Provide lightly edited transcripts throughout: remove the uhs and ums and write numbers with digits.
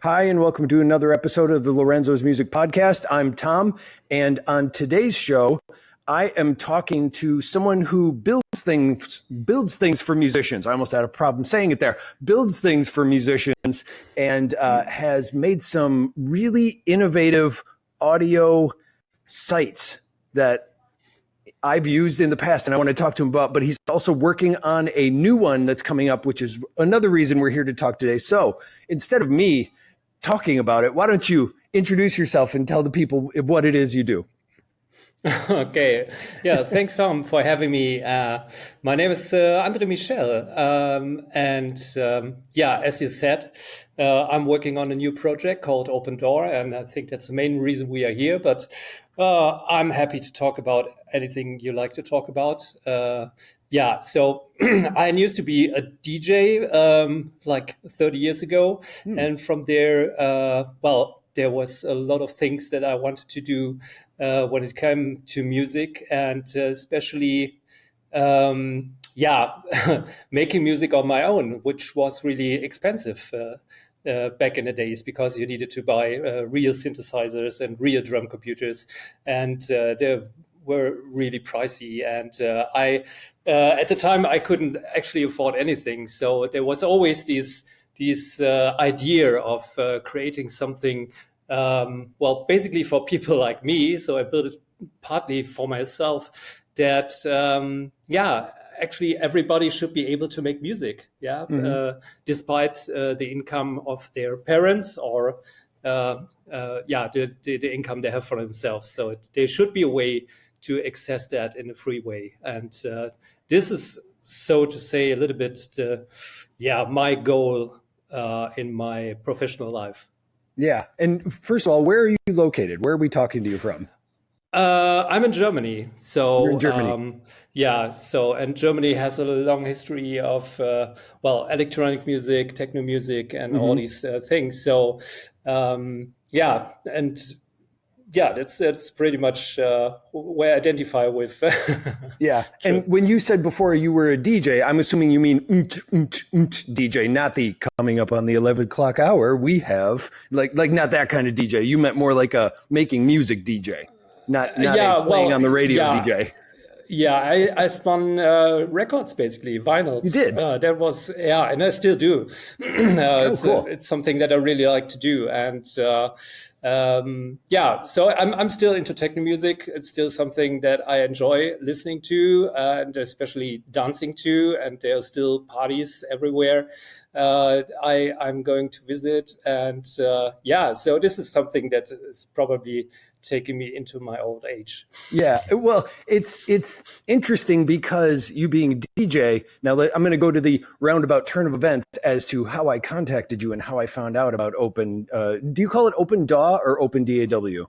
Hi, and welcome to another episode of the Lorenzo's Music Podcast. I'm Tom, and on today's show, I am talking to someone who builds things for musicians. I almost had a problem saying it there. Builds things for musicians, and has made some really innovative audio sites that I've used in the past, and I want to talk to him about, but he's also working on a new one that's coming up, which is another reason we're here to talk today. So instead of me talking about it, why don't you introduce yourself and tell the people what it is you do? Okay. Yeah. Thanks, Tom, for having me. My name is André Michelle. As you said, I'm working on a new project called OpenDAW, and I think that's the main reason we are here. But I'm happy to talk about anything you like to talk about. So I used to be a DJ like 30 years ago. And from there, there was a lot of things that I wanted to do when it came to music, and especially making music on my own, which was really expensive back in the days because you needed to buy real synthesizers and real drum computers, and they were really pricey. And at the time, I couldn't actually afford anything. So there was always this idea of creating something, basically for people like me. So I built it partly for myself that, actually everybody should be able to make music. Despite the income of their parents or the income they have for themselves. So there should be a way to access that in a free way. And this is, so to say, a little bit my goal in my professional life. Yeah. And first of all, where are you located? Where are we talking to you from? I'm in Germany. So, You're in Germany. And Germany has a long history of, electronic music, techno music, and all these things. So, that's pretty much where I identify with. Yeah. And when you said before you were a DJ, I'm assuming you mean DJ, not the coming up on the 11 o'clock hour. We have like not that kind of DJ. You meant more like a making music DJ, not a playing on the radio DJ. Yeah, I spun records, basically, vinyls. You did? That was, and I still do. Cool. It's something that I really like to do. And so I'm still into techno music. It's still something that I enjoy listening to and especially dancing to. And there are still parties everywhere I'm going to visit. And so this is something that is probably taking me into my old age. Yeah, well, it's interesting because you being a DJ, now I'm going to go to the roundabout turn of events as to how I contacted you and how I found out about Open. Do you call it OpenDAW or OpenDAW?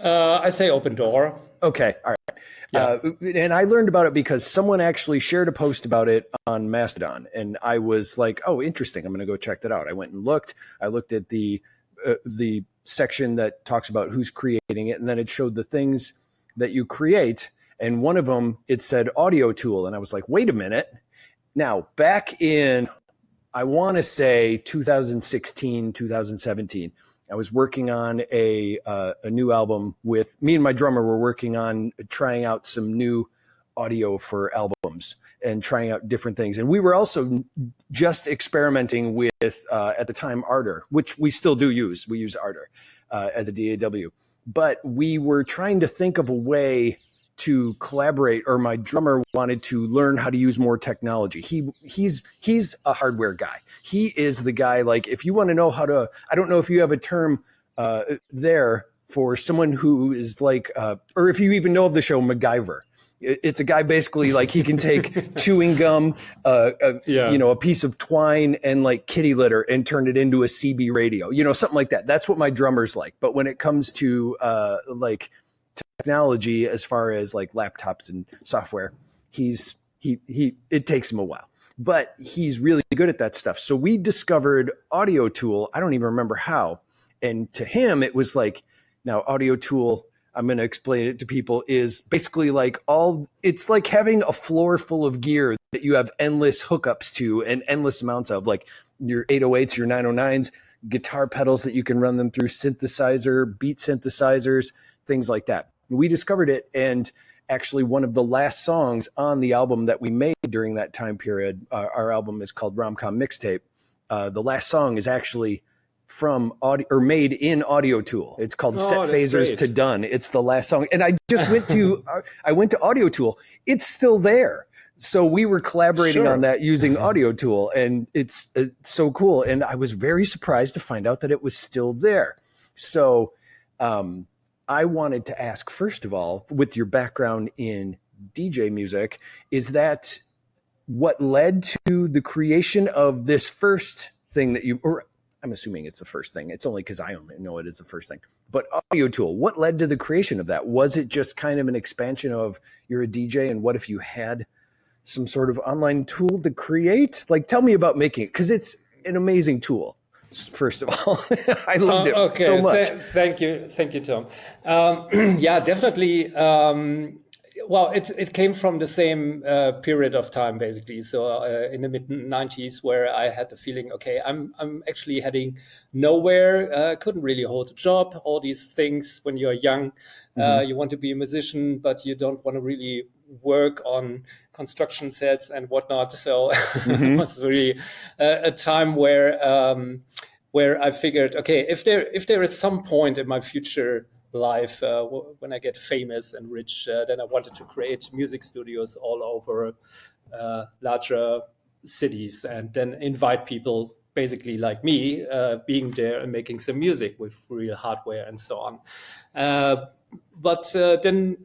I say OpenDAW. Okay, all right. Yeah. And I learned about it because someone actually shared a post about it on Mastodon, and I was like, oh, interesting, I'm going to go check that out. I went and looked. I looked at the section that talks about who's creating it, and then it showed the things that you create, and one of them, it said AudioTool, and I was like, wait a minute. Now, back in, I want to say 2016, 2017, I was working on a new album with me and my drummer were working on trying out some new audio for albums and trying out different things. And we were also just experimenting with, at the time, Ardour, which we still do use. We use Ardour as a DAW. But we were trying to think of a way to collaborate, or my drummer wanted to learn how to use more technology. He's a hardware guy. He is the guy, like, if you want to know how to, I don't know if you have a term there for someone who is like, or if you even know of the show MacGyver. It's a guy basically like he can take chewing gum, a piece of twine and like kitty litter and turn it into a CB radio, something like that. That's what my drummer's like. But when it comes to like technology, as far as like laptops and software, it takes him a while, but he's really good at that stuff. So we discovered AudioTool. I don't even remember how. And to him, it was like, now AudioTool, I'm going to explain it to people, is basically like it's like having a floor full of gear that you have endless hookups to and endless amounts of, like your 808s, your 909s, guitar pedals that you can run them through, synthesizer, beat synthesizers, things like that. We discovered it, and actually one of the last songs on the album that we made during that time period, our album is called Romcom Mixtape. The last song is actually from audio, or made in AudioTool. It's called Set Phasers great. to Done. It's the last song. And I just went to AudioTool. It's still there. So we were collaborating on that using AudioTool, and it's so cool. And I was very surprised to find out that it was still there. So I wanted to ask, first of all, with your background in DJ music, is that what led to the creation of this first thing that you, or I'm assuming it's the first thing. It's only because I only know it is the first thing. But AudioTool, what led to the creation of that? Was it just kind of an expansion of you're a DJ, and what if you had some sort of online tool to create? Like, tell me about making it, because it's an amazing tool. First of all, I loved it so much. Thank you, Tom. Yeah, definitely. Well, it came from the same period of time, basically. So in the mid 90s, where I had the feeling, okay, I'm actually heading nowhere. Couldn't really hold a job. All these things when you're young, you want to be a musician, but you don't want to really work on construction sets and whatnot. So it was really a time where I figured, okay, if there is some point in my future life when I get famous and rich, then I wanted to create music studios all over larger cities, and then invite people basically like me being there and making some music with real hardware and so on. But then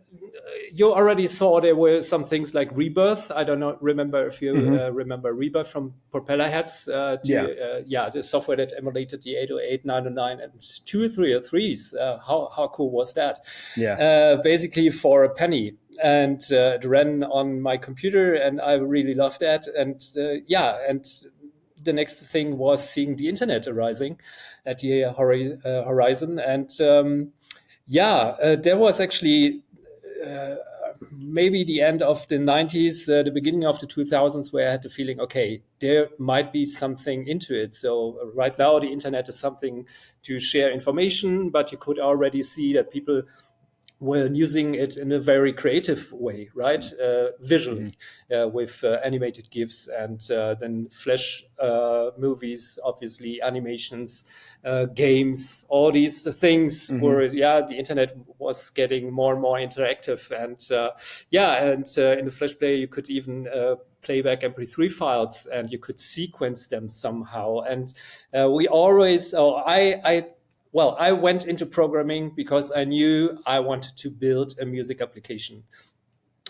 you already saw there were some things like Rebirth. I don't know, remember if you remember Rebirth from Propeller Heads. The software that emulated the 808, 909, and 20303s. How cool was that? Yeah. Basically for a penny. And it ran on my computer, and I really loved that. And the next thing was seeing the internet arising at the horizon. And there was actually maybe the end of the 90s, the beginning of the 2000s, where I had the feeling, okay, there might be something into it. So right now the internet is something to share information, but you could already see that people were using it in a very creative way, right? Visually, with animated GIFs, and then Flash movies, obviously animations, games, all these things were, the internet was getting more and more interactive. And in the Flash player, you could even play back MP3 files, and you could sequence them somehow. And I went into programming because I knew I wanted to build a music application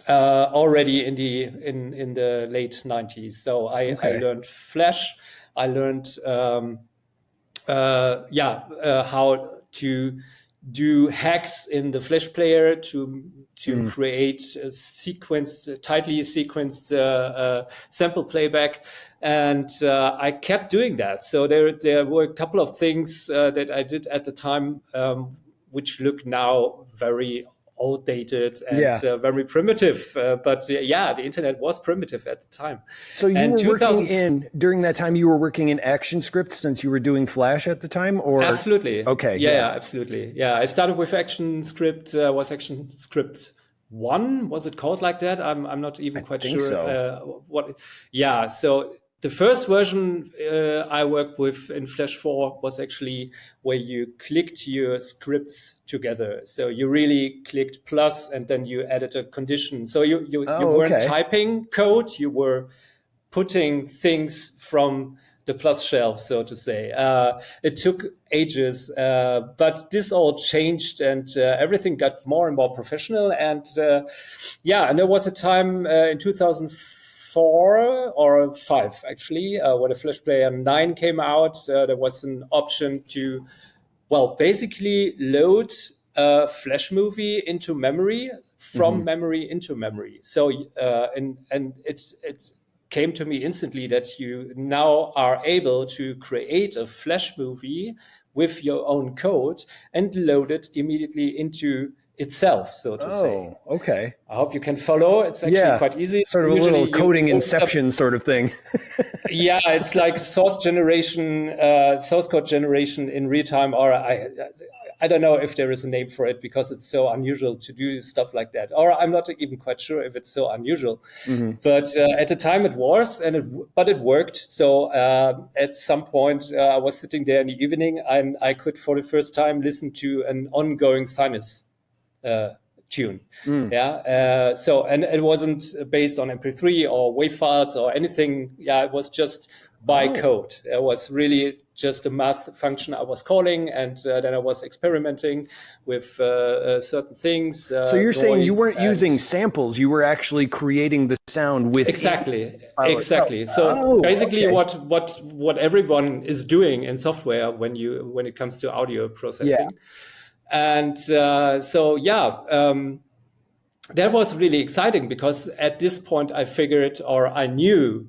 already in the late 90s. So I learned Flash. I learned how to do hacks in the Flash player to create a tightly sequenced sample playback, and I kept doing that. So there were a couple of things that I did at the time, which look now very outdated and very primitive. But the internet was primitive at the time. So you were during that time, you were working in ActionScript since you were doing Flash at the time, or? Absolutely. Okay. Yeah, absolutely. Yeah, I started with ActionScript. Was ActionScript 1? Was it called like that? I'm not even quite sure. So. So the first version I worked with in Flash 4 was actually where you clicked your scripts together. So you really clicked plus, and then you added a condition. So you weren't typing code, you were putting things from the plus shelf, so to say. It took ages, but this all changed, and everything got more and more professional. And and there was a time in 2004 or 5, actually, when the Flash Player 9 came out. There was an option to, basically load a Flash movie into memory, from memory into memory. So, and it's came to me instantly that you now are able to create a Flash movie with your own code and load it immediately into itself, so to say. Oh, okay. I hope you can follow. It's actually quite easy. Sort of a little coding inception sort of thing. Yeah, it's like source code generation in real time, or I don't know if there is a name for it because it's so unusual to do stuff like that. Or I'm not even quite sure if it's so unusual. But at the time it was, but it worked. So at some point I was sitting there in the evening and I could for the first time listen to an ongoing sinus tune. So, and it wasn't based on MP3 or WAV files or anything. Yeah, it was just by code. It was really just a math function I was calling, and then I was experimenting with certain things. So you're saying you weren't using samples, you were actually creating the sound with exactly. So basically what everyone is doing in software when it comes to audio processing. And that was really exciting because at this point I figured, or I knew,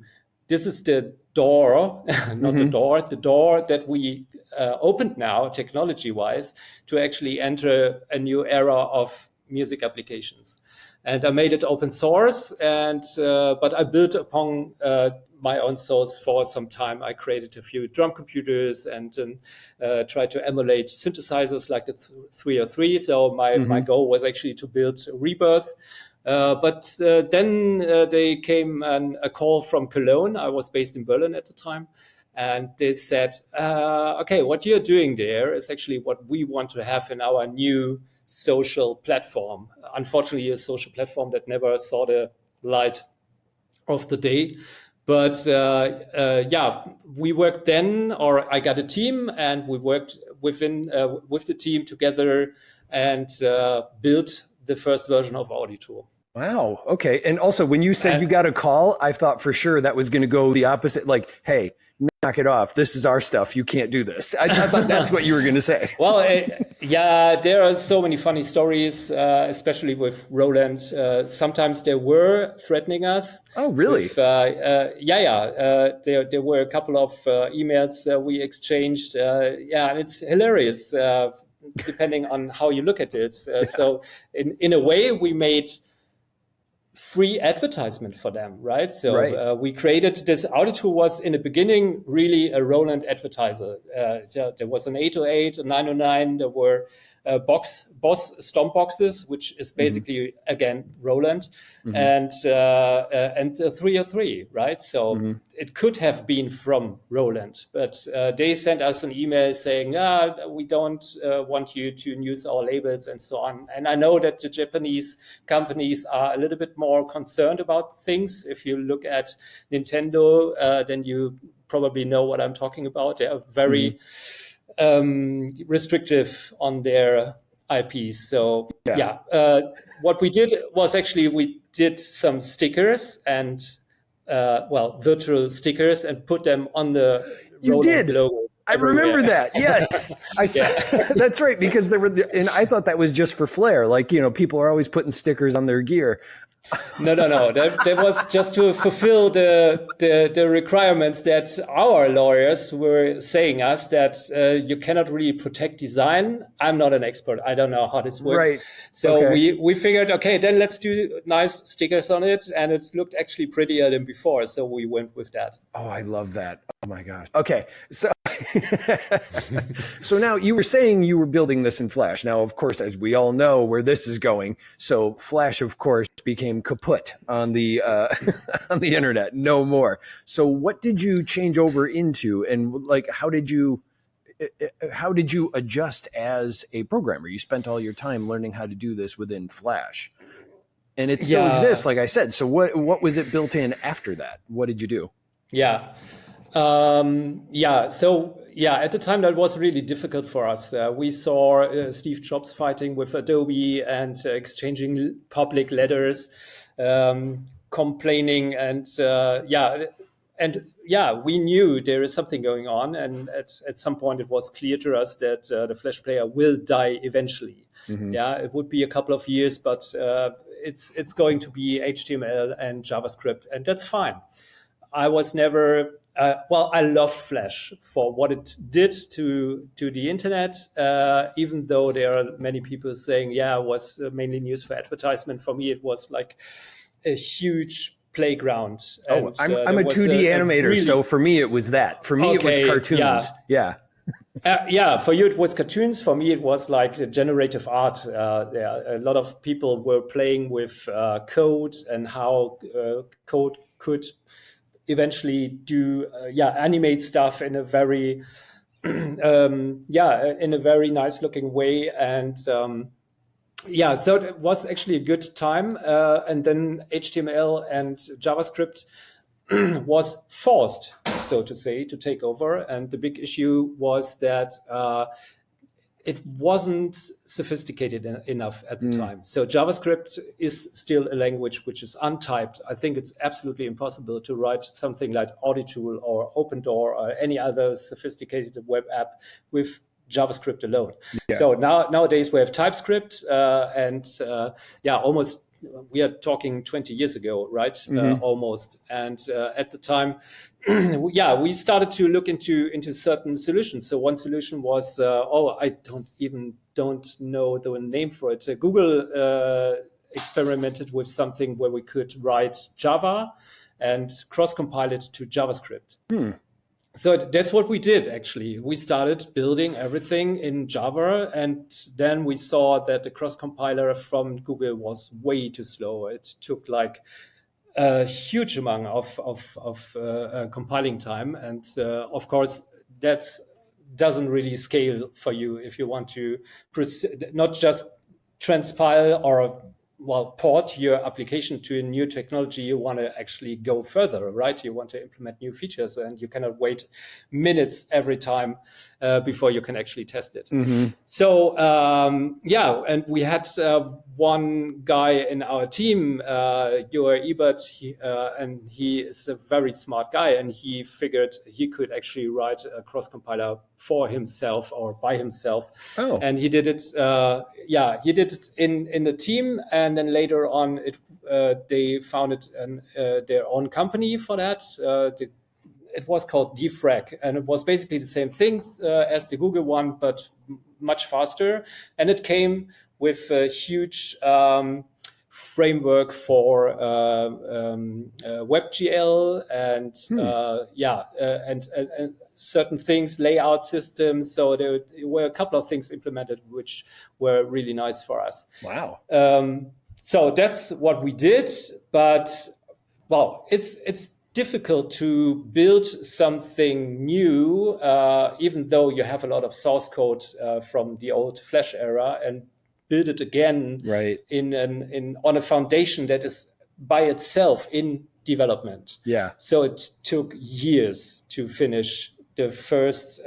this is the door, not the door that we opened now technology-wise to actually enter a new era of music applications. And I made it open source, but I built upon my own source for some time. I created a few drum computers and tried to emulate synthesizers like the 303. So my goal was actually to build Rebirth. But then they came a call from Cologne. I was based in Berlin at the time. And they said, okay, what you're doing there is actually what we want to have in our new social platform. Unfortunately, a social platform that never saw the light of the day. But we worked then, or I got a team, and we worked with the team together and built the first version of AudioTool. Wow. Okay. And also, when you said you got a call, I thought for sure that was going to go the opposite. Like, hey, knock it off. This is our stuff. You can't do this. I thought that's what you were going to say. Well, there are so many funny stories, especially with Roland. Sometimes they were threatening us. Oh, really? With, there were a couple of emails we exchanged. And it's hilarious, depending on how you look at it. So in a way, we made free advertisement for them, right? So we created this. AudioTool was in the beginning really a Roland advertiser. There was an 808, a 909. There were Boss stomp boxes, which is basically again Roland, and the 303, right? So it could have been from Roland, but they sent us an email saying, we don't want you to use our labels and so on. And I know that the Japanese companies are a little bit more concerned about things. If you look at Nintendo, then you probably know what I'm talking about. They are very restrictive on their IPs. So what we did was actually we did some stickers and virtual stickers and put them on the Roland logo. I remember that. Yes, that's right. Because there were, and I thought that was just for flair. Like, people are always putting stickers on their gear. No. That was just to fulfill the requirements that our lawyers were saying us that you cannot really protect design. I'm not an expert. I don't know how this works. Right. So we figured, okay, then let's do nice stickers on it. And it looked actually prettier than before. So we went with that. Oh, I love that. Oh my gosh. Okay. So so now you were saying you were building this in Flash. Now, of course, as we all know where this is going. So Flash, of course, became kaput on the on the internet. No more. So what did you change over into, and like how did you adjust as a programmer? You spent all your time learning how to do this within Flash, and it still exists, like I said. So what was it built in after that? What did you do? At the time that was really difficult for us. We saw Steve Jobs fighting with Adobe and exchanging public letters, complaining, and we knew there is something going on. And at some point, it was clear to us that the Flash player will die eventually. It would be a couple of years, but it's going to be HTML and JavaScript, and that's fine. I was never Well, I love Flash for what it did to the internet. Even though there are many people saying, "Yeah, it was mainly used for advertisement." For me, it was like a huge playground. Oh, And I'm there a was 2D a animator, really so for me it was that. For me, it was okay, cartoons. Yeah. yeah, for you it was cartoons. For me, it was like generative art. Yeah, a lot of people were playing with code and how code could eventually do, animate stuff in a very, in a very nice looking way. And so it was actually a good time. And then HTML and JavaScript was forced, so to say, to take over. And the big issue was that it wasn't sophisticated enough at the time. So JavaScript is still a language which is untyped. I think it's absolutely impossible to write something like AudioTool or OpenDAW or any other sophisticated web app with JavaScript alone. Yeah. So nowadays we have TypeScript almost we are talking 20 years ago, right? Almost. And at the time, we started to look into certain solutions. So one solution was, I don't know the name for it. Google experimented with something where we could write Java and cross-compile it to JavaScript. So that's what we did, actually. We started building everything in Java, and then we saw that the cross-compiler from Google was way too slow. It took like a huge amount of compiling time. And of course, that doesn't really scale for you if you want to not just transpile or port your application to a new technology. You want to actually go further, right? You want to implement new features, and you cannot wait minutes every time before you can actually test it. So and we had one guy in our team, Joer Ebert, and he is a very smart guy, and he figured he could actually write a cross-compiler for himself or by himself. Oh. And he did it. He did it in the team, and then later on, they founded their own company for that. It was called Defrag, and it was basically the same thing as the Google one, but much faster. And it came with a huge framework for WebGL and certain things, layout systems. So there were a couple of things implemented which were really nice for us. Wow. So that's what we did, but it's difficult to build something new, even though you have a lot of source code from the old Flash era, and build it again on a foundation that is by itself in development. Yeah. So it took years to finish the first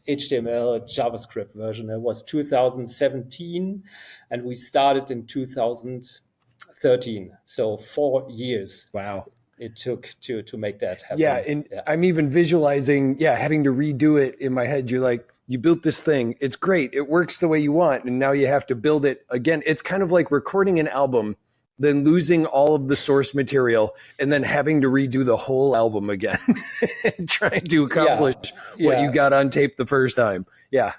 HTML JavaScript version. It was 2017, and we started in 2013. So 4 years. Wow. It took to make that happen. Yeah, and I'm even visualizing, having to redo it in my head. You're like, you built this thing. It's great. It works the way you want. And now you have to build it again. It's kind of like recording an album, then losing all of the source material, and then having to redo the whole album again, trying to accomplish what you got on tape the first time. Yeah.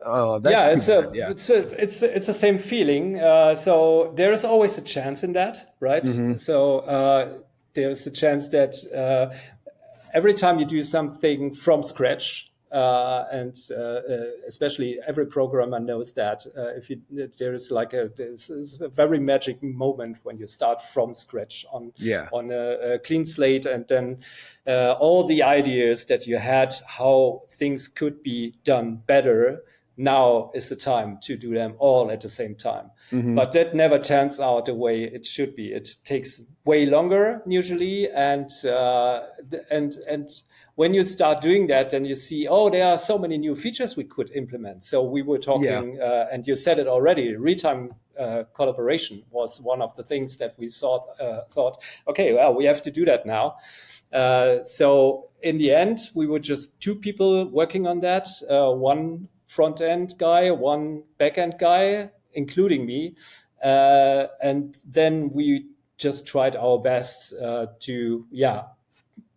Oh, that's it's the same feeling. So there is always a chance in that, right? So there's a chance that every time you do something from scratch, especially every programmer knows that there's a very magic moment when you start from scratch on a clean slate, and then all the ideas that you had, how things could be done better. Now is the time to do them all at the same time. But that never turns out the way it should be. It takes way longer usually, and when you start doing that, then you see, there are so many new features we could implement. So we were talking, and you said it already, real-time collaboration was one of the things that we thought, okay, well, we have to do that now. So in the end, we were just 2 people working on that, one front-end guy, one back-end guy, including me. And then we just tried our best to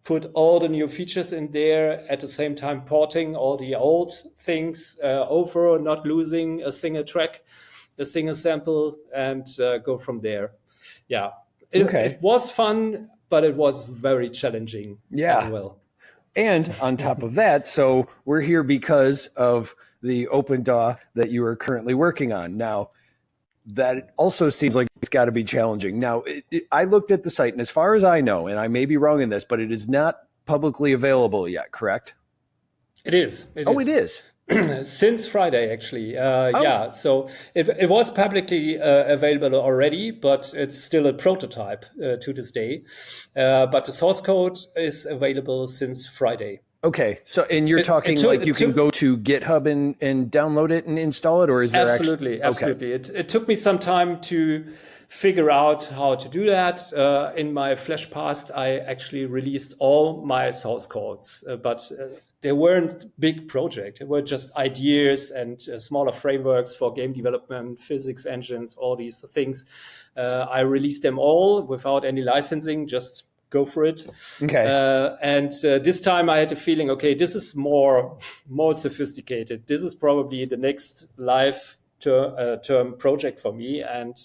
put all the new features in there, at the same time porting all the old things over, not losing a single track, a single sample, and go from there. Yeah, it was fun, but it was very challenging as well. And on top of that, so we're here because of the OpenDAW that you are currently working on. Now, that also seems like it's got to be challenging. Now, I looked at the site, and as far as I know, and I may be wrong in this, but it is not publicly available yet, correct? It is. It is. Since Friday, actually. Yeah, so it was publicly available already, but it's still a prototype to this day. But the source code is available since Friday. Okay, so and you're talking like you can go to GitHub and download it and install it, or is there absolutely. It took me some time to figure out how to do that. In my Flash past, I actually released all my source codes, but they weren't big projects. They were just ideas and smaller frameworks for game development, physics engines, all these things. I released them all without any licensing, just go for it. Okay. And this time I had a feeling, okay, this is more sophisticated. This is probably the next live term project for me. And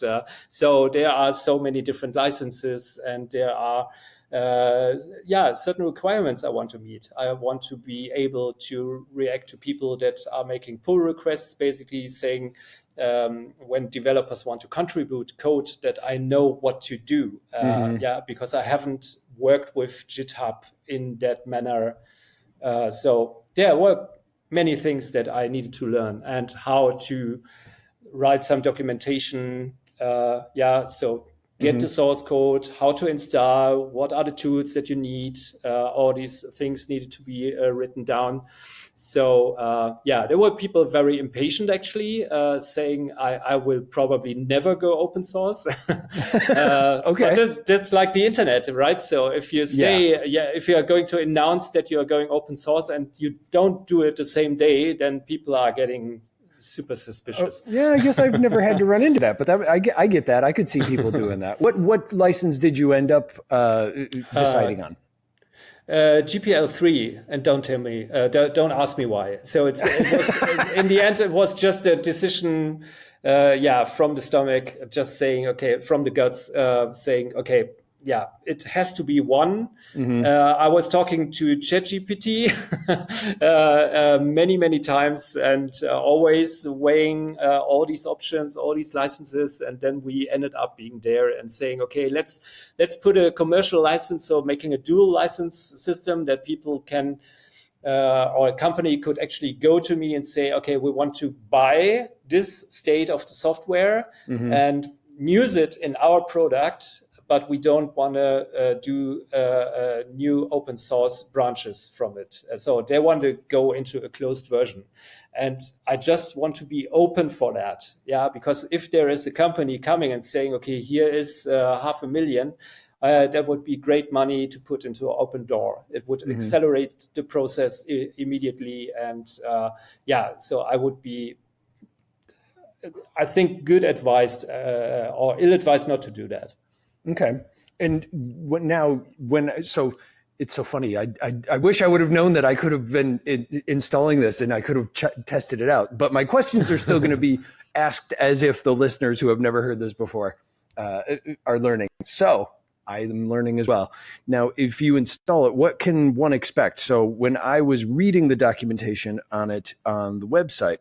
so there are so many different licenses, and there are certain requirements I want to meet. I want to be able to react to people that are making pull requests, basically saying, when developers want to contribute code, that I know what to do. Because I haven't worked with GitHub in that manner. So there were many things that I needed to learn, and how to write some documentation. So get the source code, how to install, what are the tools that you need. All these things needed to be written down. So there were people very impatient, actually, saying I will probably never go open source. Okay, but that's like the internet, right? So if you say, if you are going to announce that you are going open source and you don't do it the same day, then people are getting super suspicious. I guess I've never had to run into that, but I get that. I could see people doing that. What license did you end up deciding on? GPL3, and don't tell me, don't ask me why. So it was in the end, it was just a decision, from the stomach, just saying, okay, from the guts, saying, okay, it has to be one. I was talking to ChatGPT many times, and always weighing all these options, all these licenses, and then we ended up being there and saying, okay, let's put a commercial license, so making a dual license system that people can, or a company could actually go to me and say, okay, we want to buy this state of the software and use it in our product, but we don't want to do new open source branches from it. So they want to go into a closed version. And I just want to be open for that. Because if there is a company coming and saying, okay, here is $500,000, that would be great money to put into an open door. It would accelerate the process immediately. And so I would be, I think, good advised or ill-advised not to do that. Okay. And so it's so funny. I wish I would have known that I could have been installing this and I could have tested it out. But my questions are still going to be asked as if the listeners who have never heard this before are learning. So I am learning as well. Now, if you install it, what can one expect? So when I was reading the documentation on it on the website,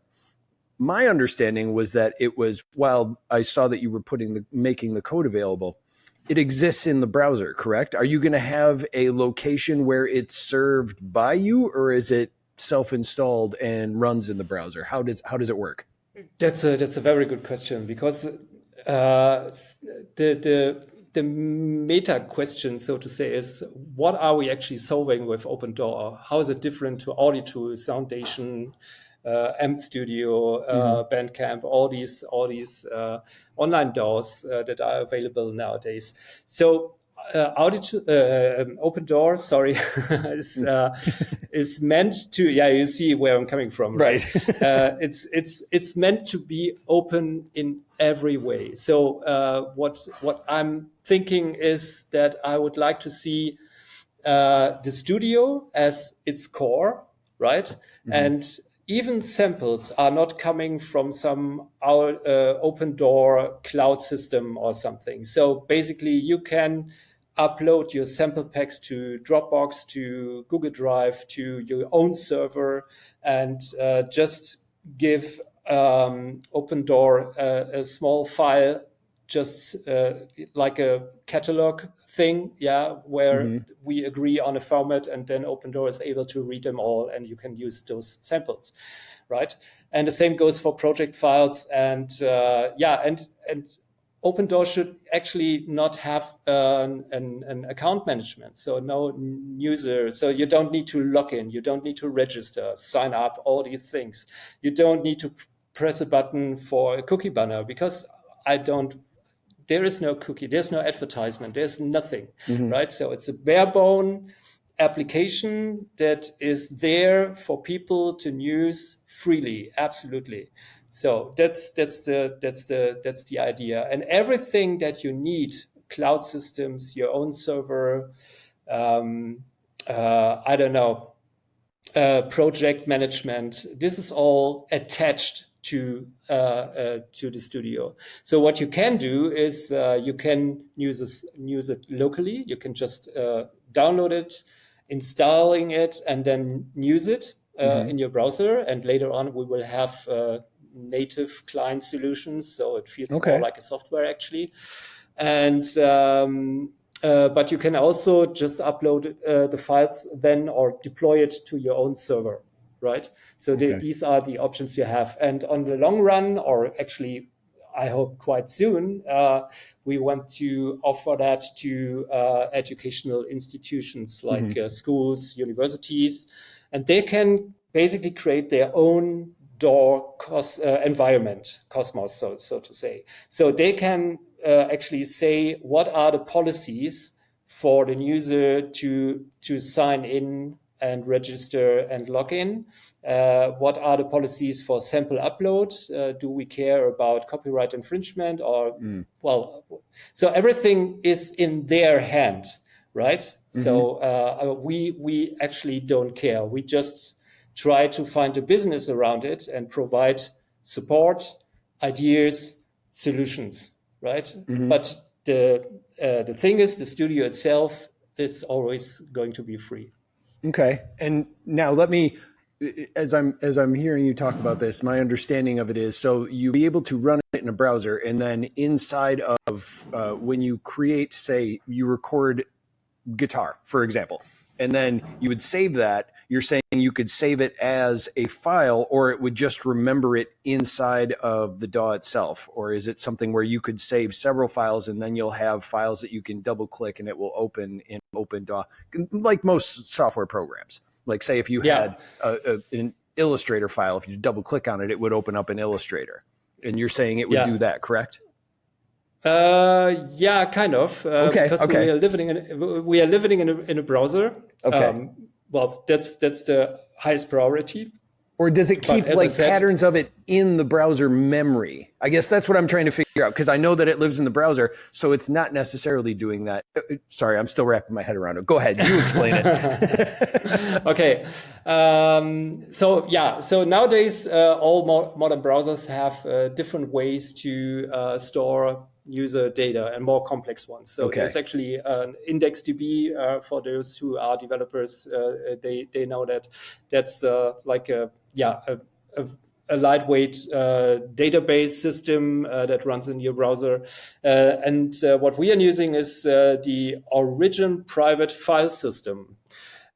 my understanding was that it was, while I saw that you were making the code available, it exists in the browser, correct? Are you going to have a location where it's served by you, or is it self-installed and runs in the browser? How does it work? That's a very good question, because the meta question, so to say, is what are we actually solving with OpenDAW? How is it different to AudioTool, Soundation, M Studio, Bandcamp, all these online DAWs that are available nowadays. So OpenDAW, sorry, is meant to. You see where I'm coming from, right? It's meant to be open in every way. So what I'm thinking is that I would like to see the studio as its core, right? And even samples are not coming from some open door cloud system or something. So basically you can upload your sample packs to Dropbox, to Google Drive, to your own server, and just give OpenDAW a small file, just like a catalog thing, where we agree on a format, and then OpenDAW is able to read them all, and you can use those samples, right? And the same goes for project files, and OpenDAW should actually not have an account management, so no user. So you don't need to log in, you don't need to register, sign up, all these things. You don't need to press a button for a cookie banner, because there is no cookie, there's no advertisement, there's nothing, right? So it's a bare bone application that is there for people to use freely, absolutely. So that's the idea. And everything that you need, cloud systems, your own server, project management, this is all attached to the studio. So what you can do is you can use it locally. You can just download it, installing it, and then use it in your browser. And later on, we will have native client solutions, so it feels more like a software actually. And but you can also just upload the files then, or deploy it to your own server, right? So these are the options you have. And on the long run, or actually, I hope quite soon, we want to offer that to educational institutions like schools, universities, and they can basically create their own DAW environment, Cosmos, so to say. So they can actually say what are the policies for the user to sign in and register and log in. What are the policies for sample upload? Do we care about copyright infringement or so everything is in their hand, right? So we actually don't care. We just try to find a business around it and provide support, ideas, solutions, right? But the thing is, the studio itself is always going to be free. Okay. And now let me, as I'm hearing you talk about this, my understanding of it is, so you'll be able to run it in a browser, and then inside of when you create, say, you record guitar, for example, and then you would save that. You're saying you could save it as a file, or it would just remember it inside of the DAW itself? Or is it something where you could save several files and then you'll have files that you can double click and it will open in OpenDAW, like most software programs? Like, say, if you had an Illustrator file, if you double click on it, it would open up in Illustrator. And you're saying it would do that, correct? Yeah, kind of. Because we are living in a browser. Okay. Well, that's the highest priority. Or does it keep patterns of it in the browser memory? I guess that's what I'm trying to figure out, because I know that it lives in the browser, so it's not necessarily doing that. Sorry, I'm still wrapping my head around it. Go ahead, you explain it. Okay. So nowadays, all modern browsers have different ways to store user data, and more complex ones. So there's actually an IndexedDB for those who are developers. They know that that's like a lightweight database system that runs in your browser. And what we are using is the Origin private file system.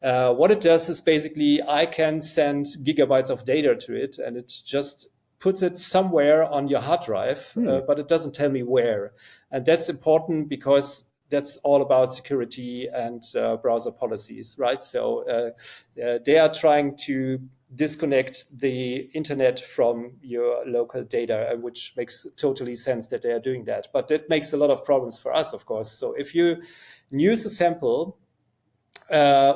What it does is basically I can send gigabytes of data to it, and it just puts it somewhere on your hard drive, but it doesn't tell me where. And that's important because that's all about security and browser policies, right? So they are trying to disconnect the internet from your local data, which makes totally sense that they are doing that. But that makes a lot of problems for us, of course. So if you use a sample,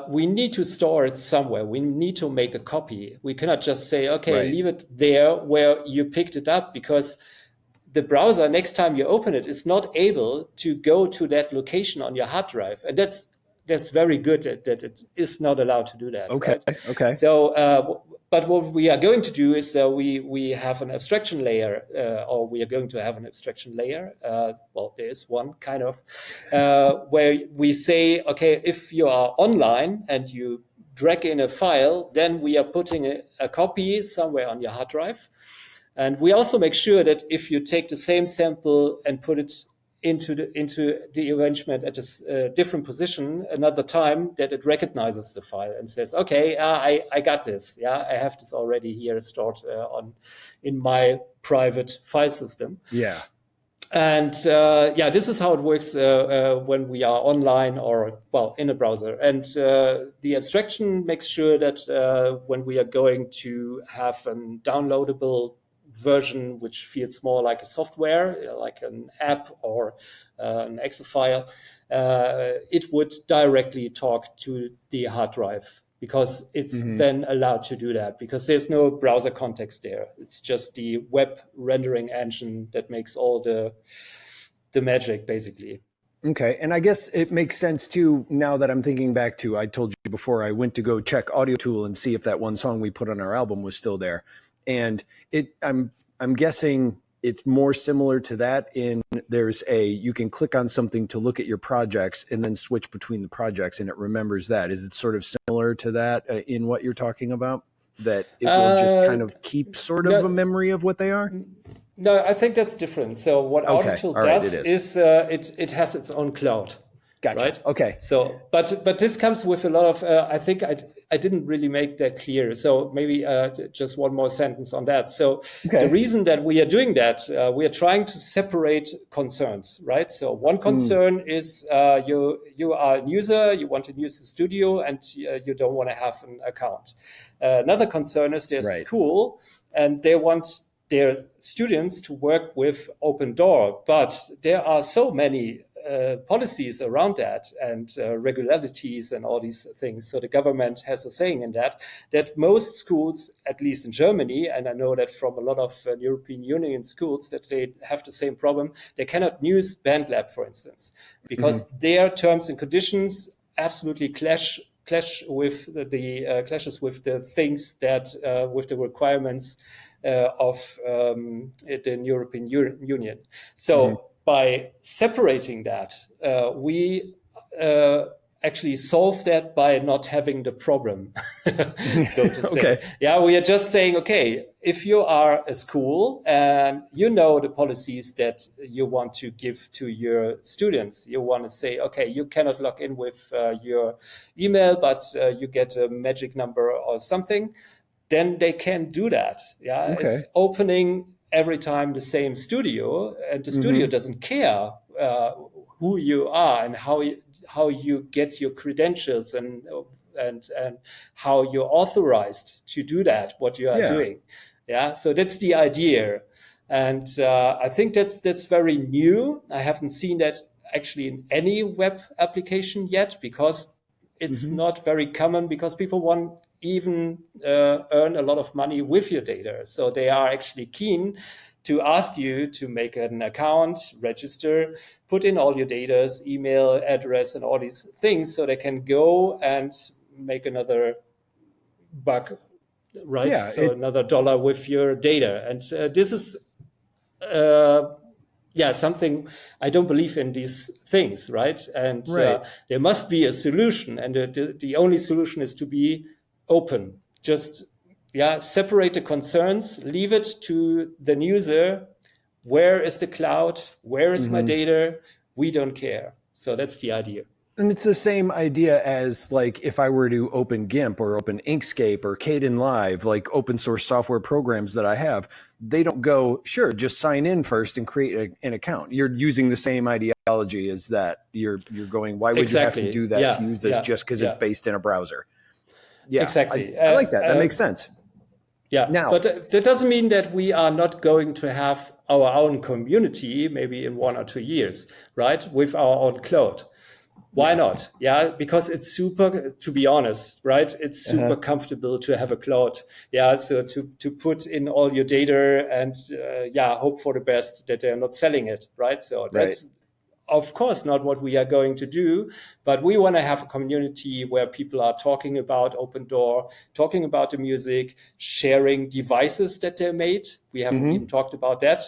we need to store it somewhere. We need to make a copy. We cannot just say, okay, leave it there where you picked it up, because the browser, next time you open it, is not able to go to that location on your hard drive. And that's that's very good that it is not allowed to do that. Okay. Right? Okay. So, but what we are going to do is we have an abstraction layer, or we are going to have an abstraction layer. Well, there is one kind of where we say, okay, if you are online and you drag in a file, then we are putting a copy somewhere on your hard drive. And we also make sure that if you take the same sample and put it into the arrangement at a different position another time, that it recognizes the file and says, okay, I got this. Yeah, I have this already here stored in my private file system. Yeah. And this is how it works when we are online or, well, in a browser. And the abstraction makes sure that when we are going to have a downloadable version, which feels more like a software, like an app or an Excel file, it would directly talk to the hard drive, because it's then allowed to do that, because there's no browser context there. It's just the web rendering engine that makes all the magic, basically. Okay. And I guess it makes sense too, now that I'm thinking back to, I told you before, I went to go check AudioTool and see if that one song we put on our album was still there. And I'm guessing it's more similar to that in you can click on something to look at your projects and then switch between the projects, and it remembers that. Is it sort of similar to that in what you're talking about? That it will just kind of keep sort of a memory of what they are? No, I think that's different. So what AudioTool does is it has its own cloud. Gotcha. Right? Okay. So, but this comes with a lot of. I think I didn't really make that clear. So maybe just one more sentence on that. So the reason that we are doing that, we are trying to separate concerns, right? So one concern is you are a user, you want to use the studio, and you don't want to have an account. Another concern is there's a school, and they want their students to work with OpenDAW, but there are so many policies around that and regularities and all these things. So the government has a saying in that most schools, at least in Germany, and I know that from a lot of European Union schools, that they have the same problem. They cannot use BandLab, for instance, because their terms and conditions absolutely clash with clashes with the things that with the requirements of the European Union. So by separating that, we actually solve that by not having the problem, so to say. Okay. Yeah, we are just saying, okay, if you are a school and you know the policies that you want to give to your students, you want to say, okay, you cannot log in with your email, but you get a magic number or something, then they can do that. Yeah, it's opening every time the same studio, and the studio doesn't care who you are and how you get your credentials and how you're authorized to do that, what you are doing. Yeah, so that's the idea, and I think that's very new. I haven't seen that actually in any web application yet, because it's not very common, because people want even earn a lot of money with your data. So they are actually keen to ask you to make an account, register, put in all your data, email address, and all these things, so they can go and make another buck, right? Yeah, so another dollar with your data. And this is something I don't believe in these things, right? And there must be a solution, and the only solution is to be open. Just separate the concerns, leave it to the user. Where is the cloud? Where is my data? We don't care. So that's the idea. And it's the same idea as like if I were to open GIMP or open Inkscape or Kdenlive, like open source software programs that I have, they don't go, sure, just sign in first and create an account. You're using the same ideology as that. You're going, why would you have to do that to use this just because it's based in a browser? Yeah, exactly. I like that. That makes sense. Yeah, now, but that doesn't mean that we are not going to have our own community maybe in 1 or 2 years, right? With our own cloud. Why not? Yeah, because it's super, to be honest, right? It's super comfortable to have a cloud. Yeah, so to put in all your data and hope for the best that they're not selling it, right? So that's of course not what we are going to do, but we want to have a community where people are talking about OpenDAW, talking about the music, sharing devices that they made. We haven't even talked about that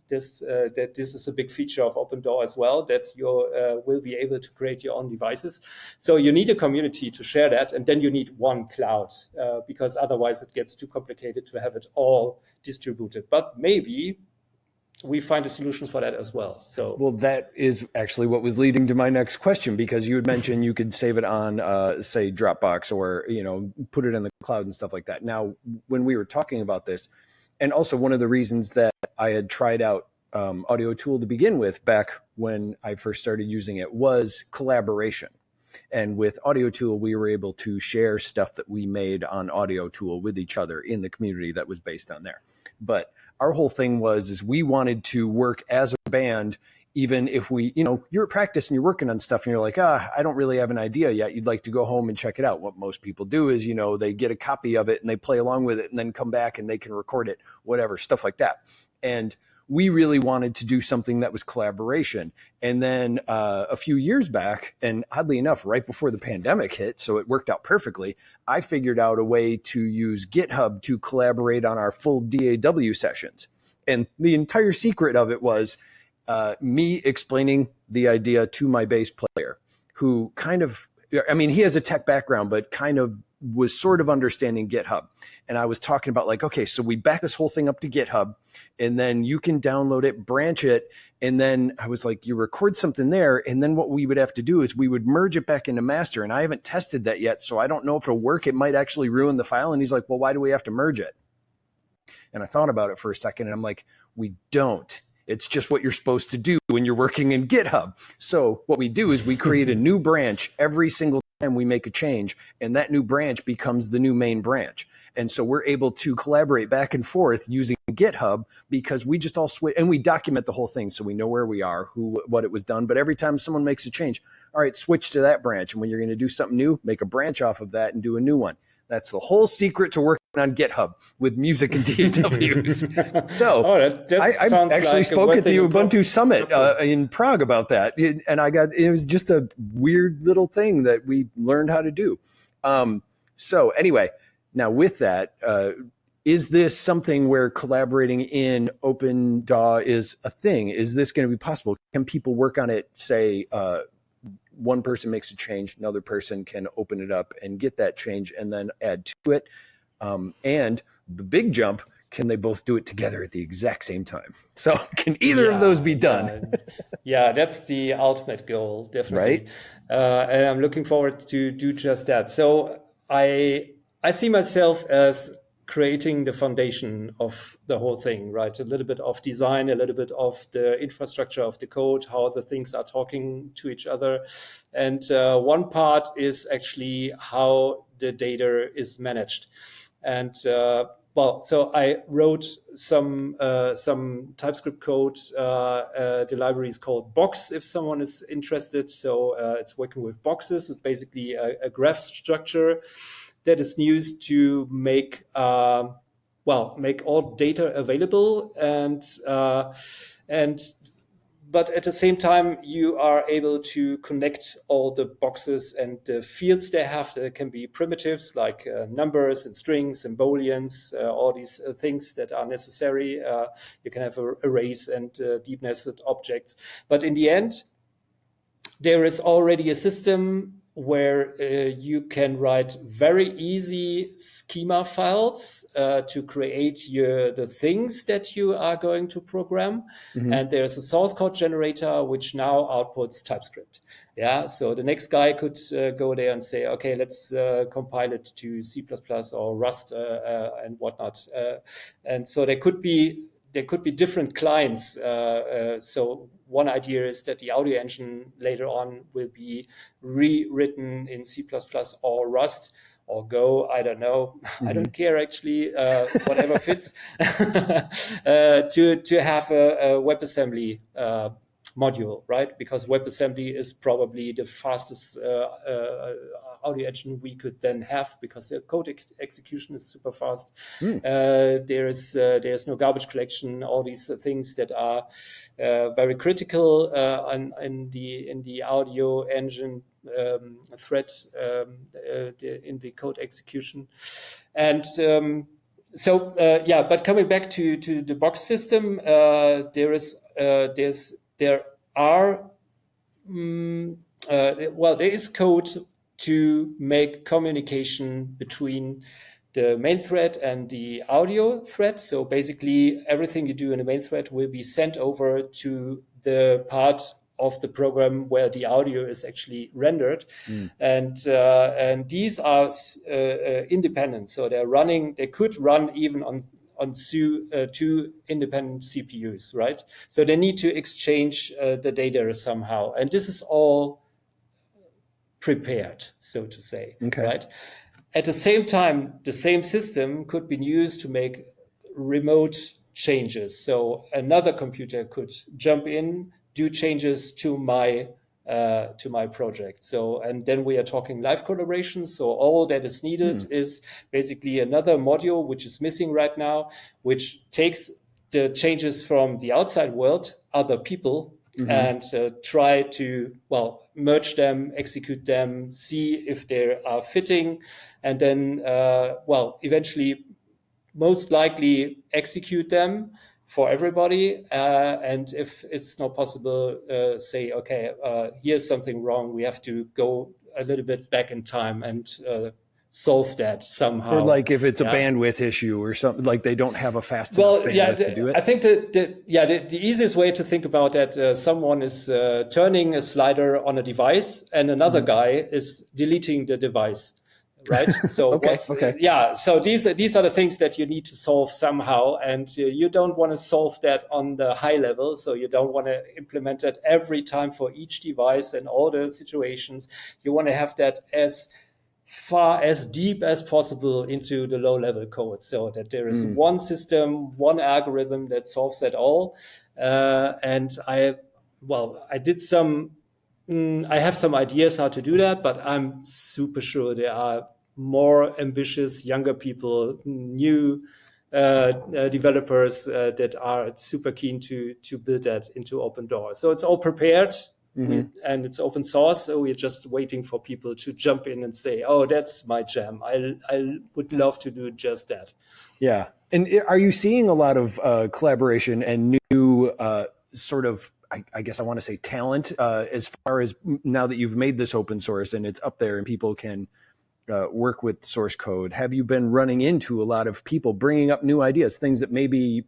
this is a big feature of OpenDAW as well, that you will be able to create your own devices. So you need a community to share that, and then you need one cloud, because otherwise it gets too complicated to have it all distributed. But maybe we find a solution for that as well. So, well, that is actually what was leading to my next question, because you had mentioned you could save it on, say, Dropbox, or put it in the cloud and stuff like that. Now, when we were talking about this, and also one of the reasons that I had tried out AudioTool to begin with back when I first started using it was collaboration. And with AudioTool, we were able to share stuff that we made on AudioTool with each other in the community that was based on there. But our whole thing is we wanted to work as a band, even if we, you're at practice and you're working on stuff and you're like, I don't really have an idea yet. You'd like to go home and check it out. What most people do is, they get a copy of it and they play along with it and then come back and they can record it, whatever, stuff like that. And we really wanted to do something that was collaboration. And then a few years back, and oddly enough, right before the pandemic hit, so it worked out perfectly, I figured out a way to use GitHub to collaborate on our full DAW sessions. And the entire secret of it was me explaining the idea to my bass player, who he has a tech background, but kind of was sort of understanding GitHub. And I was talking about okay, so we back this whole thing up to GitHub, and then you can download it, branch it. And then I was like, you record something there. And then what we would have to do is we would merge it back into master. And I haven't tested that yet, so I don't know if it'll work. It might actually ruin the file. And he's like, well, why do we have to merge it? And I thought about it for a second, and I'm like, we don't. It's just what you're supposed to do when you're working in GitHub. So what we do is we create a new branch every single time we make a change, and that new branch becomes the new main branch. And so we're able to collaborate back and forth using GitHub, because we just all switch, and we document the whole thing so we know where we are, what it was done. But every time someone makes a change, all right, switch to that branch. And when you're going to do something new, make a branch off of that and do a new one. That's the whole secret to working on GitHub with music and DAWs. So I actually spoke at the Ubuntu Summit in Prague about that. And it was just a weird little thing that we learned how to do. So anyway, now with that, is this something where collaborating in OpenDAW is a thing? Is this going to be possible? Can people work on it, say, one person makes a change, another person can open it up and get that change and then add to it? And the big jump, can they both do it together at the exact same time? So can either of those be done? Yeah, that's the ultimate goal, definitely. Right. And I'm looking forward to do just that. So I see myself as creating the foundation of the whole thing, right? A little bit of design, a little bit of the infrastructure of the code, how the things are talking to each other. And one part is actually how the data is managed. And so I wrote some TypeScript code. The library is called Box, if someone is interested. So it's working with boxes. It's basically a graph structure that is used to make all data available, but at the same time you are able to connect all the boxes and the fields they have. There can be primitives like numbers and strings and booleans, all these things that are necessary. You can have arrays and deep nested objects, but in the end there is already a system where you can write very easy schema files to create the things that you are going to program. Mm-hmm. And there's a source code generator which now outputs TypeScript. Yeah, so the next guy could go there and say, okay, let's compile it to C++ or Rust and whatnot. And so there could be different clients. So one idea is that the audio engine later on will be rewritten in C++ or Rust or Go. I don't know. Mm-hmm. I don't care actually. Whatever fits. To have a WebAssembly module, right? Because WebAssembly is probably the fastest audio engine we could then have, because the code execution is super fast. There's no garbage collection, all these things that are very critical in the audio engine thread in the code execution. And but coming back to the box system, there is code to make communication between the main thread and the audio thread. So basically, everything you do in the main thread will be sent over to the part of the program where the audio is actually rendered. And these are independent. So they could run even on two independent CPUs, right? So they need to exchange the data somehow. And this is all prepared, so to say, right? At the same time, the same system could be used to make remote changes. So another computer could jump in, do changes to my project. So, and then we are talking live collaboration. So all that is needed is basically another module, which is missing right now, which takes the changes from the outside world, other people, and try to, merge them, execute them, see if they are fitting, and then, eventually, most likely execute them for everybody. And if it's not possible, say, okay, here's something wrong. We have to go a little bit back in time and solve that somehow. Or like if it's a bandwidth issue or something, like they don't have a fast enough bandwidth to do it. I think the easiest way to think about that, someone is turning a slider on a device and another guy is deleting the device. Right. So so these are the things that you need to solve somehow, and you don't want to solve that on the high level. So you don't want to implement it every time for each device and all the situations. You want to have that as far as deep as possible into the low level code, so that there is one system, one algorithm that solves that all. And I have some ideas how to do that, but I'm super sure there are more ambitious younger people, new developers that are super keen to build that into OpenDAW. So it's all prepared and it's open source. So we're just waiting for people to jump in and say, "Oh, that's my jam. I would love to do just that." Yeah. And are you seeing a lot of collaboration and new sort of, I guess I want to say talent, as far as now that you've made this open source and it's up there and people can work with source code? Have you been running into a lot of people bringing up new ideas, things that maybe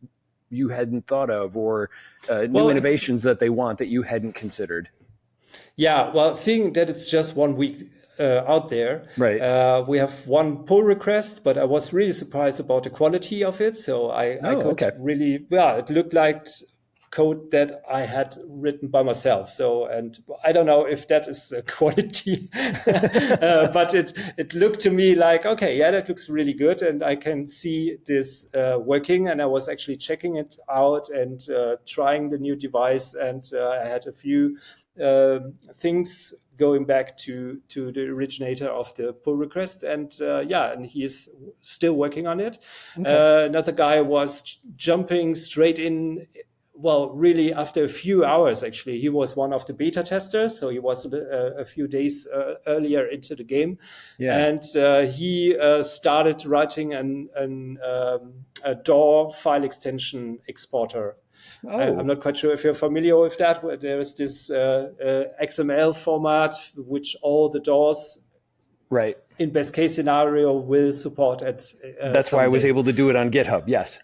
you hadn't thought of, or new innovations that they want that you hadn't considered? Yeah, well, seeing that it's just 1 week out there, right? We have one pull request, but I was really surprised about the quality of it. So I could really, it looked like code that I had written by myself. So, and I don't know if that is quality, but it looked to me like, okay, yeah, that looks really good. And I can see this working. And I was actually checking it out and trying the new device. And I had a few things going back to the originator of the pull request. And and he is still working on it. Okay. Another guy was jumping straight in. Well, really, after a few hours, actually, he was one of the beta testers. So he was a few days earlier into the game. Yeah. And he started writing a DAW file extension exporter. Oh. I'm not quite sure if you're familiar with that. Where there is this XML format, which all the DAWs, right, in best case scenario, will support at that's why I was able to do it on GitHub. Yes.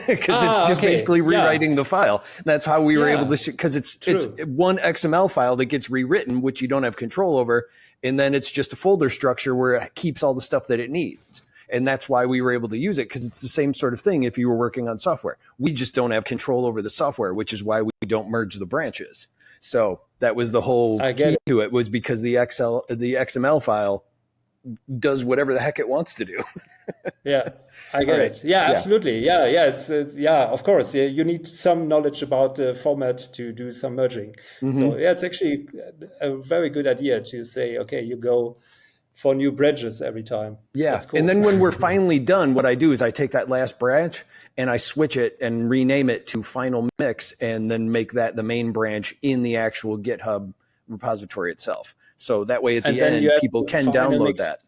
Because it's just basically rewriting the file. That's how we were able to, because it's one XML file that gets rewritten, which you don't have control over. And then it's just a folder structure where it keeps all the stuff that it needs. And that's why we were able to use it, because it's the same sort of thing if you were working on software. We just don't have control over the software, which is why we don't merge the branches. So that was the whole key to it, was because the XML file does whatever the heck it wants to do. Yeah, I get it. Yeah, absolutely. Yeah, yeah. It's yeah, of course. Yeah, you need some knowledge about the format to do some merging. So yeah, it's actually a very good idea to say, okay, you go for new branches every time. Yeah. That's cool. And then when we're finally done, what I do is I take that last branch and I switch it and rename it to Final Mix, and then make that the main branch in the actual GitHub repository itself. So that way at the end, people can download that.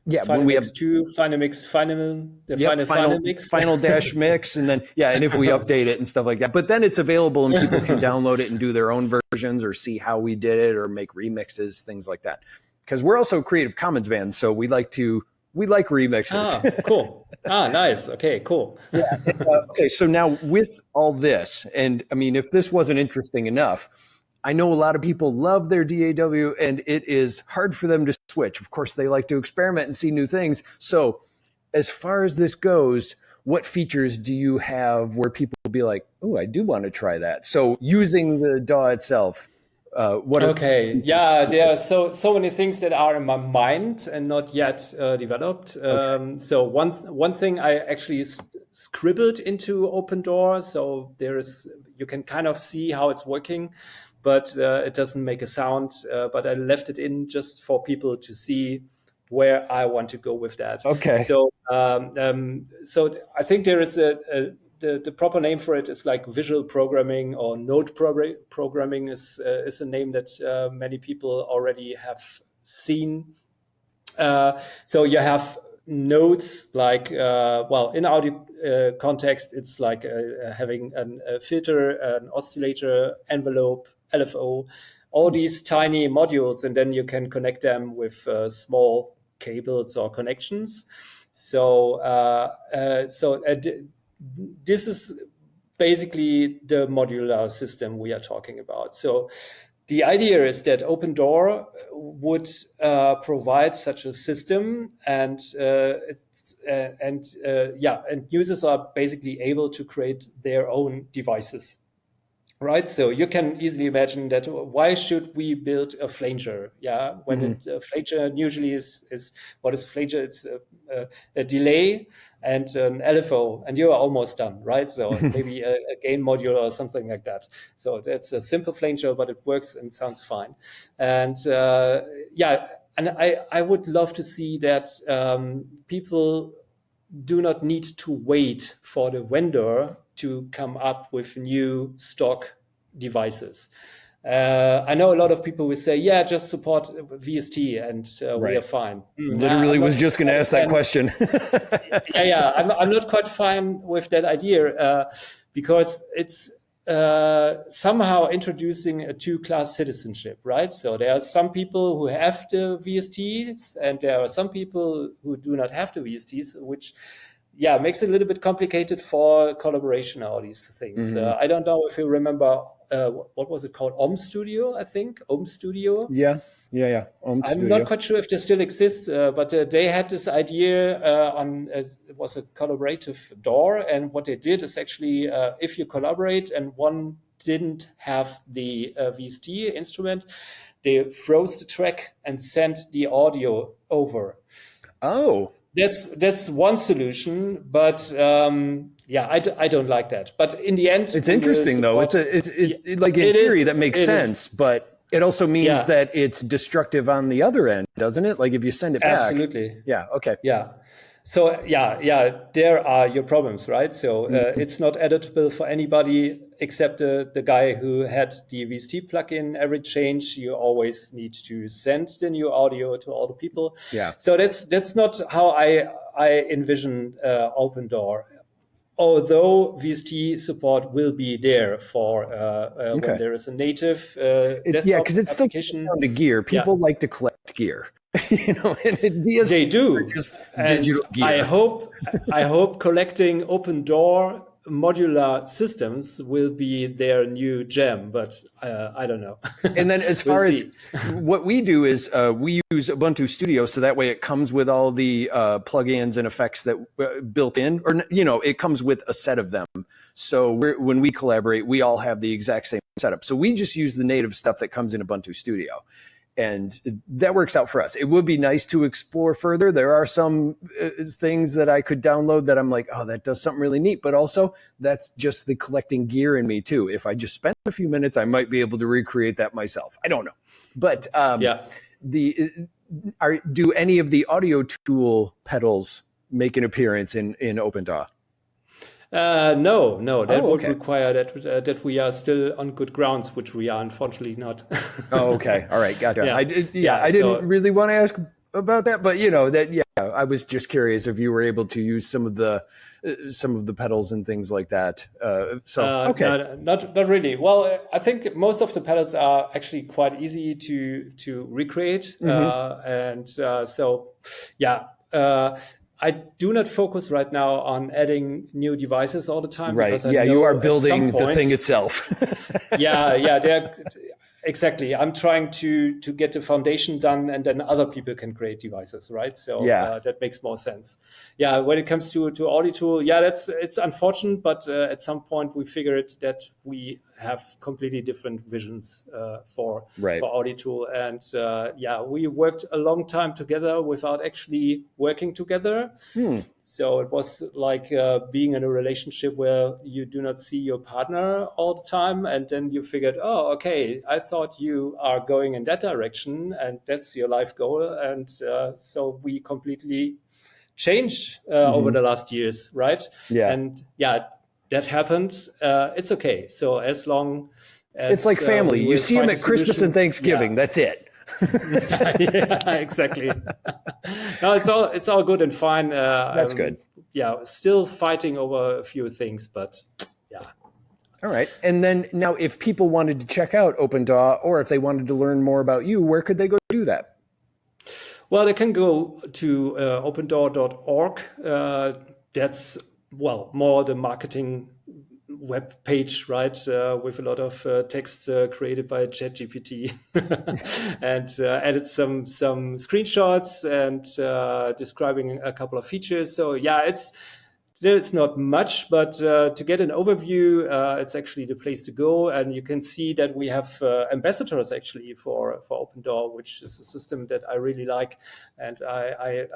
Yeah, final when we mix have two, final mix, final mix, final dash mix, and then and if we update it and stuff like that. But then it's available and people can download it and do their own versions or see how we did it or make remixes, things like that. Because we're also a Creative Commons band, so we like remixes. Cool. Nice. Okay, cool. Okay, so now with all this, and I mean, if this wasn't interesting enough, I know a lot of people love their DAW and it is hard for them to switch. Of course, they like to experiment and see new things. So as far as this goes, what features do you have where people will be like, oh, I do want to try that? So using the DAW itself, there are so many things that are in my mind and not yet developed. So one thing I actually scribbled into OpenDAW, so you can kind of see how it's working, but it doesn't make a sound. But I left it in just for people to see where I want to go with that. Okay. So so I think there is the proper name for it is like visual programming, or node programming is a name that many people already have seen. So you have nodes like, in audio context, it's like having a filter, an oscillator, envelope, LFO, all these tiny modules, and then you can connect them with small cables or connections. So this is basically the modular system we are talking about. So the idea is that OpenDAW would provide such a system, and users are basically able to create their own devices. Right, so you can easily imagine that. Why should we build a flanger? Yeah, when a flanger usually is what is a flanger? It's a delay and an LFO, and you are almost done, right? So maybe a gain module or something like that. So that's a simple flanger, but it works and sounds fine. And and I would love to see that people do not need to wait for the vendor to come up with new stock devices. I know a lot of people will say, yeah, just support VST and we are fine. Literally was just going to ask that question. I'm not quite fine with that idea because it's somehow introducing a two-class citizenship, right? So there are some people who have the VSTs and there are some people who do not have the VSTs, which makes it a little bit complicated for collaboration, all these things. I don't know if you remember, what was it called? Om Studio, I think. Om Studio. Yeah. Om Studio. I'm not quite sure if they still exist, but they had this idea it was a collaborative DAW, and what they did is actually, if you collaborate and one didn't have the VST instrument, they froze the track and sent the audio over. Oh. That's one solution, but I don't like that. But in the end, it's interesting though. It's like in theory that makes sense, but it also means that it's destructive on the other end, doesn't it? Like if you send it back. Absolutely. Yeah. Okay. Yeah. So there are your problems, right? So it's not editable for anybody except the guy who had the VST plugin. Every change you always need to send the new audio to all the people. Yeah. So that's not how I envision OpenDAW. Although VST support will be there for when there is a native desktop because it's still down to gear. People like to collect gear. And they do. Just and digital gear. I hope collecting OpenDAW modular systems will be their new gem, but I don't know. And then as far as what we do is we use Ubuntu Studio, so that way it comes with all the plugins and effects that built in, or it comes with a set of them. So when we collaborate, we all have the exact same setup. So we just use the native stuff that comes in Ubuntu Studio. And that works out for us. It would be nice to explore further. There are some things that I could download that I'm like, oh, that does something really neat. But also, that's just the collecting gear in me too. If I just spent a few minutes, I might be able to recreate that myself. I don't know. But do any of the AudioTool pedals make an appearance in OpenDAW? No, that would require that we are still on good grounds, which we are unfortunately not. Oh, okay. All right. Gotcha. Yeah. I didn't really want to ask about that, but I was just curious if you were able to use some of the pedals and things like that. Okay. No, not really. Well, I think most of the pedals are actually quite easy to recreate. I do not focus right now on adding new devices all the time. Right. Because you are building the thing itself. Exactly. I'm trying to get the foundation done, and then other people can create devices, right? So that makes more sense. Yeah, when it comes to AudioTool, it's unfortunate, but at some point we figured that we have completely different visions for AudioTool, and we worked a long time together without actually working together. So it was like being in a relationship where you do not see your partner all the time, and then you figured, oh, okay, I thought you are going in that direction, and that's your life goal, and so we completely changed over the last years, right? And that happened. It's okay. So as long as it's like family, you see them at Christmas and Thanksgiving. That's it. Exactly. No, it's all good and fine. That's good. Still fighting over a few things, but All right. And then now, if people wanted to check out OpenDAW, or if they wanted to learn more about you, where could they go do that? Well, they can go to opendaw.org. That's more the marketing web page, right? With a lot of text created by ChatGPT and added some screenshots and describing a couple of features. So there's not much, but to get an overview, it's actually the place to go. And you can see that we have ambassadors actually for OpenDAW, which is a system that I really like. And I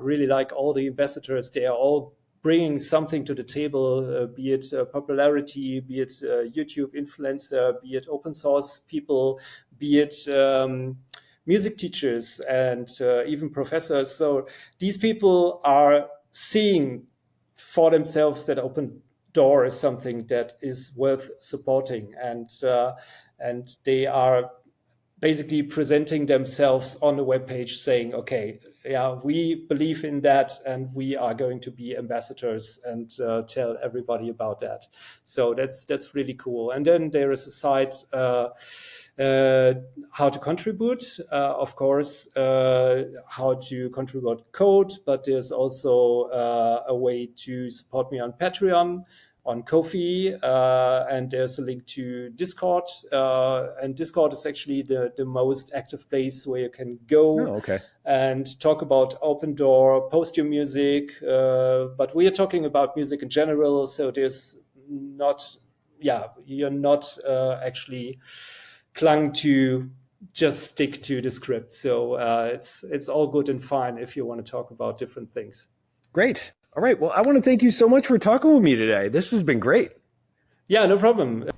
really like all the ambassadors. They are all bringing something to the table, be it popularity, be it YouTube influencer, be it open source people, be it music teachers and even professors. So these people are seeing for themselves that OpenDAW is something that is worth supporting, and they are basically presenting themselves on the webpage saying, okay, we believe in that, and we are going to be ambassadors and tell everybody about that. So that's really cool. And then there is a site how to contribute, of course, how to contribute code, but there's also a way to support me on Patreon, on Ko-fi, and there's a link to Discord. And Discord is actually the most active place where you can go and talk about OpenDAW, post your music. But we are talking about music in general, so there's not, you're not actually clung to just stick to the script. So it's all good and fine if you want to talk about different things. Great. All right. Well, I want to thank you so much for talking with me today. This has been great. Yeah, no problem.